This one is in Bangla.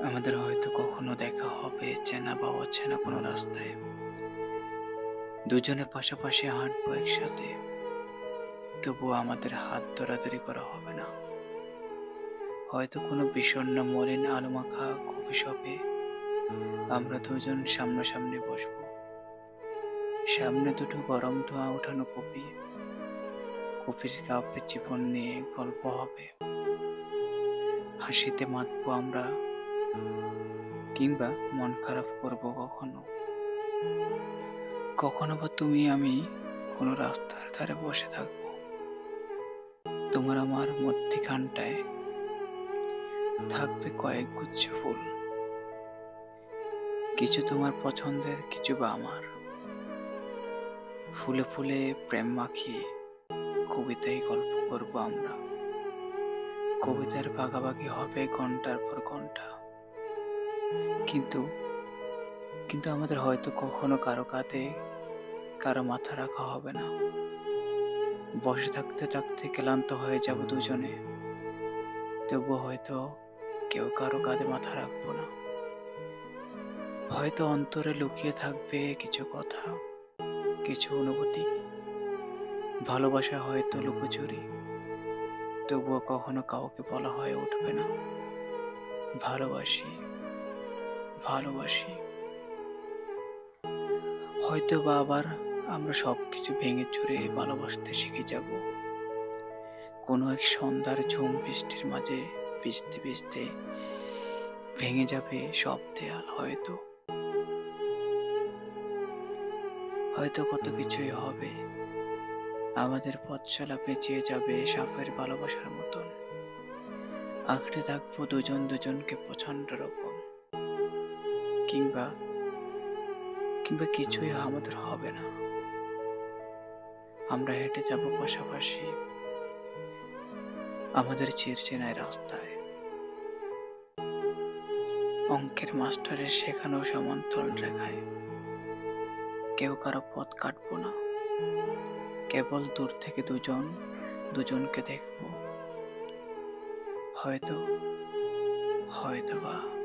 আমাদের হয়তো কখনো দেখা হবে চেনা বা অচেনা কোনো রাস্তায়। দুজনে পাশাপাশি হাঁটবো একসাথে। তবুও আমাদের হাত ধরাধরি করা হবে না। হয়তো কোনো বিষণ্ণ মলিন আলোমাখা কফি শপে আমরা দুজন সামনাসামনি বসবো। সামনে দুটো গরম ধোঁয়া ওঠানো কফি, কফির কাপে জীবন নিয়ে গল্প হবে। হাসিতে মাতবো আমরা, কিংবা মন খারাপ করবো কখনো। কখনো বা তুমি আমি কোনো রাস্তার ধারে বসে থাকবো। তোমার আমার মধ্যিখানটায় থাকবে কয়েক গুচ্ছ ফুল। কিছু তোমার পছন্দের, কিছু বা আমার। ফুলে ফুলে প্রেম মাখিয়ে কবিতায় গল্প করব আমরা। কবিতার ভাগাভাগি হবে ঘন্টার পর ঘন্টা। কিন্তু কিন্তু আমাদের হয়তো কখনো কারো কাঁধে কারো মাথা রাখা হবে না। বসে থাকতে থাকতে ক্লান্ত হয়ে যাব দুজনে। তবুও হয়তো কেউ কারো কাঁধে মাথা রাখবো না। হয়তো অন্তরে লুকিয়ে থাকবে কিছু কথা, কিছু অনুভূতি। ভালোবাসা হয়তো লুকোচুরি, তবুও কখনো কাউকে বলা হয়ে উঠবে না ভালোবাসি, ভালোবাসি। হয়তো বা আবার আমরা সবকিছু ভেঙে চুরে ভালোবাসতে শিখে যাব। কোনো এক সন্ধ্যার ঝুম বৃষ্টির মাঝে ভিজতে ভিজতে ভেঙে যাবে সব দেয়াল। হয়তো হয়তো কত কিছুই হবে। আমাদের পথ চলা পেঁচিয়ে যাবে সাপের ভালোবাসার মতন। আঁকড়ে থাকবো দুজন দুজনকে প্রচন্ড রকম। কিংবা কিংবা কিছুই আমাদের হবে না। আমরা হেঁটে যাব পাশাপাশি আমাদের চিরচেনায় রাস্তায়। অঙ্কের মাস্টারের শেখানো সমান্তরাল রেখায় কেউ কারো পথ কাটবো না। কেবল দূর থেকে দুজন দুজনকে দেখবো। হয়তো হয়তো বা